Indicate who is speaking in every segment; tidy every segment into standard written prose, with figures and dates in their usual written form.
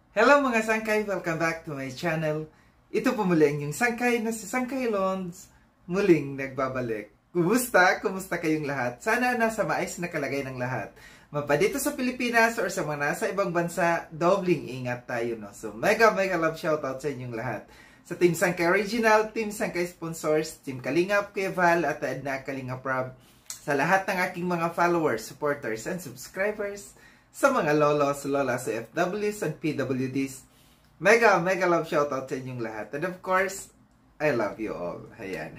Speaker 1: Hello mga sangkay! Welcome back to my channel. Ito po muli ang inyong sangkay na si Sangkay Lons, muling nagbabalik. Kumusta? Kumusta kayong lahat? Sana nasa maayos na kalagay ng lahat. Mapa dito sa Pilipinas or sa mga nasa ibang bansa, dobling ingat tayo, no? So mega love shoutout sa inyong lahat. Sa Team Sangkay Original, Team Sangkay Sponsors, Team Kalingap, Kuya Val at Edna Kalingap Rob. Sa lahat ng aking mga followers, supporters, and subscribers. Sa mga lolos, lolas, FWs, and PWDs, mega love shoutout sa inyong lahat. And of course, I love you all. Ayan.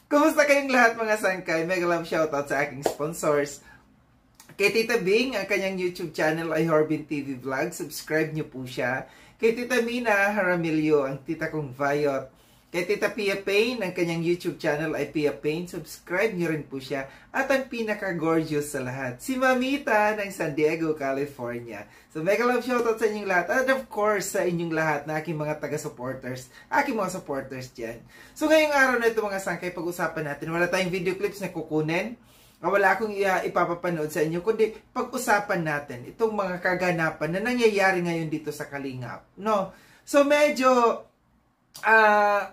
Speaker 1: Kumusta kayong lahat mga sangkay? Mega love shoutout sa aking sponsors. Kay Tita Bing, ang kanyang YouTube channel ay Horbin TV Vlog. Subscribe niyo po siya. Kay Tita Mina Haramilio, ang tita kong Vayot. Kay Tita Pia Payne, ang kanyang YouTube channel ay Pia Payne. Subscribe niyo rin po siya. At ang pinaka-gorgeous sa lahat, si Mamita ng San Diego, California. So, mega love shoutout sa inyong lahat. At of course, sa inyong lahat na aking mga taga-supporters. Aking mga supporters dyan. So, ngayong araw na ito mga sangkay, pag-usapan natin. Wala tayong video clips na kukunin. Wala akong ipapapanood sa inyo. Kundi, pag-usapan natin itong mga kaganapan na nangyayari ngayon dito sa Kalingap. No? So, medyo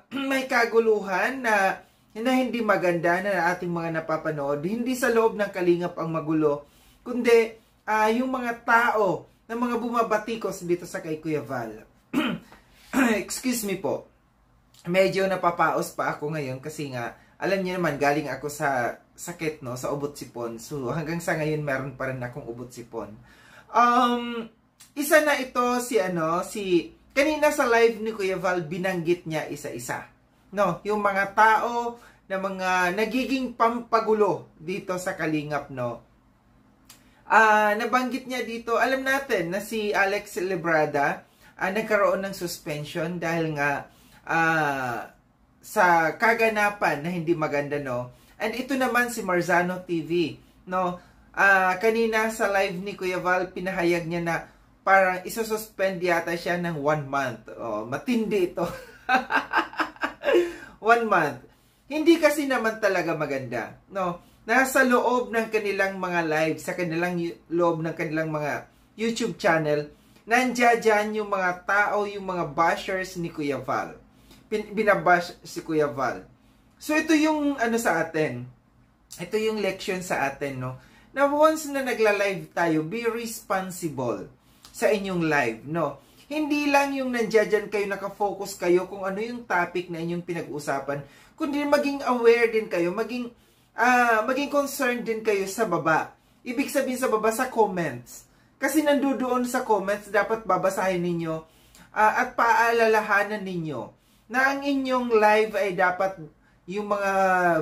Speaker 1: may kaguluhan na hindi maganda na ating mga napapanood. Hindi sa loob ng Kalingap ang magulo, kundi yung mga tao na mga bumabatikos dito sa kay Kuya Val. Excuse me po. Medyo napapaos pa ako ngayon kasi nga, alam niyo naman, galing ako sa sakit, no, sa ubot sipon. So, hanggang sa ngayon, meron pa rin akong ubot sipon. Isa na ito kanina sa live ni Kuya Val, binanggit niya isa-isa. No, yung mga tao na mga nagiging pampagulo dito sa Kalingap, no. Nabanggit niya dito, alam natin na si Alex Librada nagkaroon ng suspension dahil nga sa kaganapan na hindi maganda, no. And ito naman si Marzano TV, no. Kanina sa live ni Kuya Val, pinahayag niya na parang isususpend yata siya ng 1 month. Oh, matindi ito. 1 month. Hindi kasi naman talaga maganda, no. Nasa loob ng kanilang mga live, sa kanilang loob ng kanilang mga YouTube channel, nandiyan yung mga tao, yung mga bashers ni Kuya Val. Binabash si Kuya Val. So ito yung sa atin. Ito yung leksyon sa atin, no. Na once na nagla-live tayo, be responsible sa inyong live, no. Hindi lang yung nandiyan kayo, nakafocus kayo kung ano yung topic na inyong pinag-usapan, kundi maging aware din kayo, maging concerned din kayo sa baba. Ibig sabihin sa baba, sa comments. Kasi nandoon sa comments, dapat babasahin ninyo at paalalahanan ninyo na ang inyong live ay dapat yung mga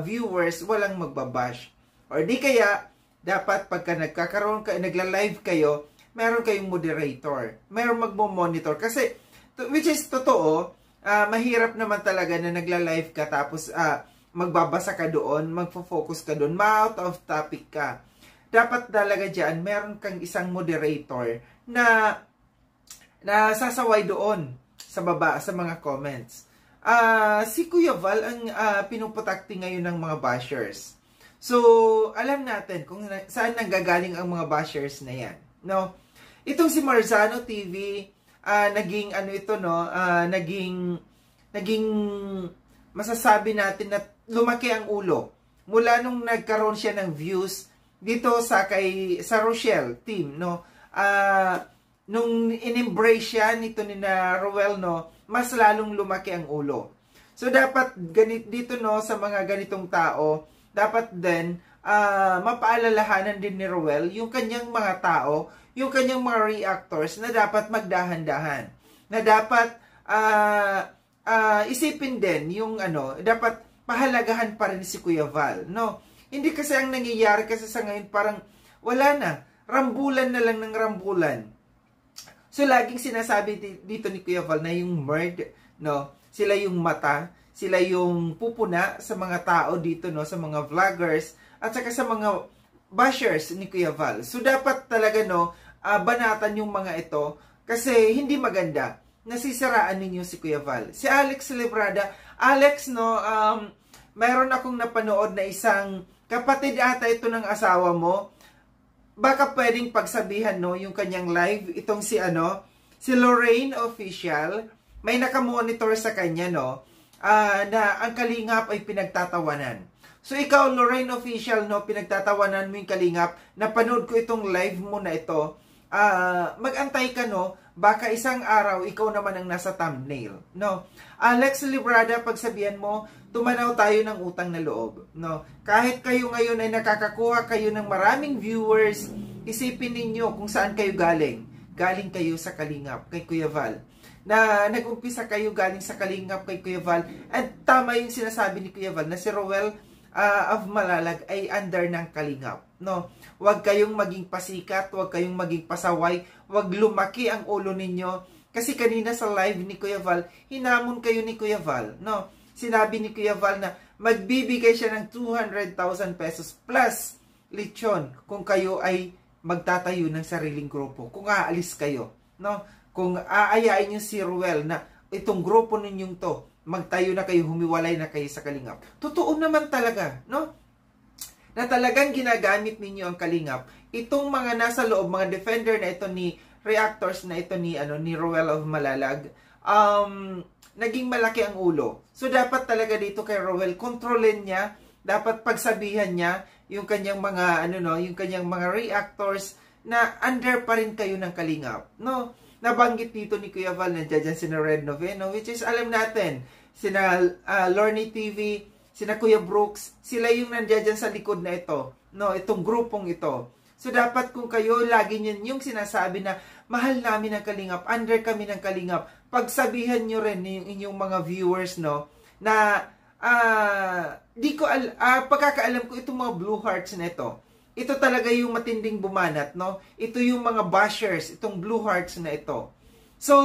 Speaker 1: viewers walang magbabash. Or di kaya, dapat pagka nagla-live kayo, meron kayong moderator, meron magmo-monitor. Kasi, which is totoo, mahirap naman talaga na nagla-live ka tapos magbabasa ka doon, magfo-focus ka doon, ma-out of topic ka. Dapat talaga dyan, meron kang isang moderator na sasaway doon sa baba, sa mga comments. Si Kuya Val ang pinuputakti ngayon ng mga bashers. So, alam natin kung saan nanggagaling ang mga bashers na yan. No? Itong si Marzano TV, naging masasabi natin na lumaki ang ulo. Mula nung nagkaroon siya ng views dito sa Rochelle team, no. Nung in-embrace siya nito ni na Roel, no, mas lalong lumaki ang ulo. So dapat dito, no, sa mga ganitong tao, dapat din mapaalalahanan din ni Roel yung kanyang mga tao, yung kanyang mga reactors na dapat magdahan-dahan. Na dapat isipin din yung dapat pahalagahan pa rin si Kuya Val, no. Hindi kasi ang nangyayari kasi sa ngayon parang wala na, rambulan na lang ng rambulan. So laging sinasabi dito ni Kuya Val na yung merd, no, sila yung mata, sila yung pupuna sa mga tao dito, no, sa mga vloggers at saka sa mga bashers ni Kuya Val. So dapat talaga, no, banatan yung mga ito kasi hindi maganda. Nasisiraan ninyo si Kuya Val. Si Alex Librada, Alex, no, mayroon akong napanood na isang kapatid ata ito ng asawa mo. baka pwedeng pagsabihan, no, yung kanyang live, itong si Lorraine Official, may nakamonitor sa kanya, no, na ang Kalingap ay pinagtatawanan. So ikaw, Lorraine Official, no, pinagtatawanan mo yung Kalingap, napanood ko itong live mo na ito, mag-antay ka, no, baka isang araw, ikaw naman ang nasa thumbnail, no. Alex Librada, pagsabihan mo, tumanaw tayo ng utang na loob, no. Kahit kayo ngayon ay nakakakuha kayo ng maraming viewers, isipin ninyo kung saan kayo galing. Galing kayo sa Kalingap, kay Kuya Val. Na nag-umpisa kayo galing sa Kalingap kay Kuya Val. At tama yung sinasabi ni Kuya Val na si Roel of Malalag ay under ng Kalingap, no. Huwag kayong maging pasikat, huwag kayong maging pasaway, huwag lumaki ang ulo ninyo. Kasi kanina sa live ni Kuya Val, hinamon kayo ni Kuya Val, no. Sinabi ni Kuya Val na magbibigay siya ng 200,000 pesos plus lechon kung kayo ay magtatayo ng sariling grupo. Kung aalis kayo, no. Kung aayain niyo si Ruel na itong grupo ninyong to, magtayo na kayo, humiwalay na kayo sa Kalingap. Totoo naman talaga, no? Na talagang ginagamit ninyo ang Kalingap. Itong mga nasa loob, mga defender na ito ni reactors na ito ni Roel of Malalag, naging malaki ang ulo. So dapat talaga dito kay Roel, kontrolin niya, dapat pagsabihan niya yung kanyang mga yung kanyang mga reactors na under pa rin kayo ng Kalingap, no? Nabanggit dito ni Kuya Val na dyan sina Red Noveno, which is alam natin, sina Lorny TV, sina Kuya Brooks, sila yung nandiyan sa likod na ito, no, itong grupong ito. So dapat kung kayo lagi niyan yung sinasabi na mahal namin ang Kalingap, under kami ng Kalingap, pagsabihan nyo rin yung inyong mga viewers, no, na pagkakaalam ko itong mga blue hearts na ito talaga yung matinding bumanat, no? Ito yung mga bashers, itong blue hearts na ito. So,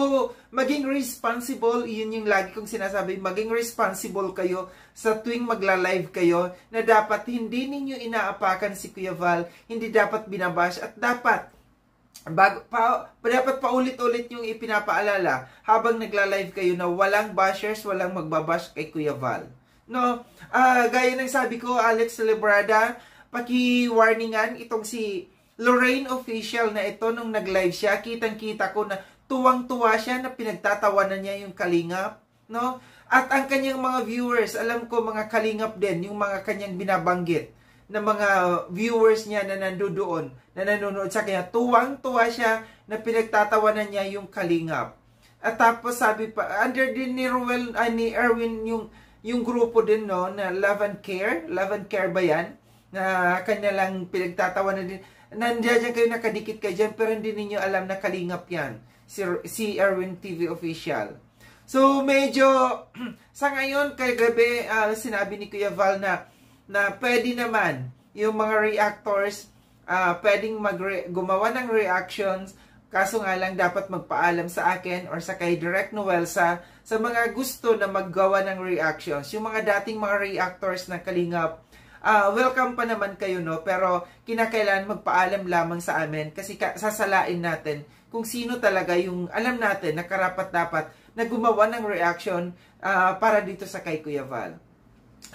Speaker 1: maging responsible, yun yung lagi kong sinasabi, maging responsible kayo sa tuwing magla-live kayo na dapat hindi ninyo inaapakan si Kuya Val, hindi dapat binabash at dapat paulit-ulit yung ipinapaalala habang nagla-live kayo na walang bashers, walang magbabash kay Kuya Val. No? Gaya ng sabi ko, Alex Librada, paki-warningan itong si Lorraine Official na ito nung nag-live siya, kitang-kita ko na tuwang-tuwa siya na pinagtatawanan niya yung Kalingap, no? At ang kanyang mga viewers, alam ko mga Kalingap din, yung mga kanyang binabanggit na mga viewers niya na nandoon, na nanonood sa kanya, tuwang-tuwa siya na pinagtatawanan niya yung Kalingap. At tapos sabi pa, under din ni Ruel, ni Erwin, yung grupo din, no, na Love and Care ba yan? Na kanya lang pinagtatawanan din. Nandiyan kayo, nakadikit kayo dyan, pero hindi ninyo alam na Kalingap yan. Si Erwin TV Official. So, medyo, sa ngayon, kagabi, sinabi ni Kuya Val na pwede naman yung mga reactors, pwedeng gumawa ng reactions, kaso nga lang dapat magpaalam sa akin or sa kay Direct Noel sa mga gusto na maggawa ng reactions. Yung mga dating mga reactors ng Kalingap, welcome pa naman kayo, no? Pero kinakailangan magpaalam lamang sa amin kasi sasalain natin kung sino talaga yung alam natin na karapat-dapat na gumawa ng reaction para dito sa kay Kuya Val.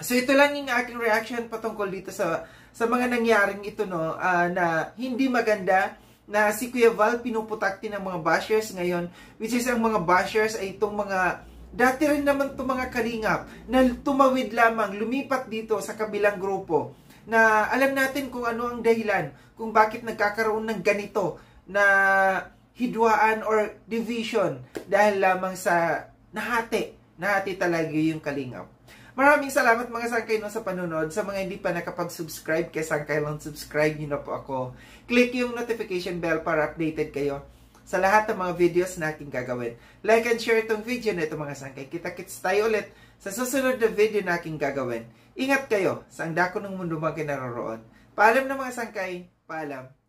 Speaker 1: So ito lang yung aking reaction patungkol dito sa mga nangyaring ito, no, na hindi maganda na si Kuya Val pinuputakti ng mga bashers ngayon, which is ang mga bashers ay itong mga dati rin naman itong mga Kalingap na tumawid lamang, lumipat dito sa kabilang grupo na alam natin kung ano ang dahilan, kung bakit nagkakaroon ng ganito na hidwaan or division dahil lamang sa nahati talaga yung Kalingap. Maraming salamat mga sangkay sa panunod. Sa mga hindi pa nakapag-subscribe, kay sangkay lang subscribe nyo na po ako. Click yung notification bell para updated kayo sa lahat ng mga videos na aking gagawin. Like and share itong video na ito mga sangkay. Kita-kits tayo ulit sa susunod na video na aking gagawin. Ingat kayo sa ang dako ng mundo mga kinaroroon. Paalam na mga sangkay. Paalam.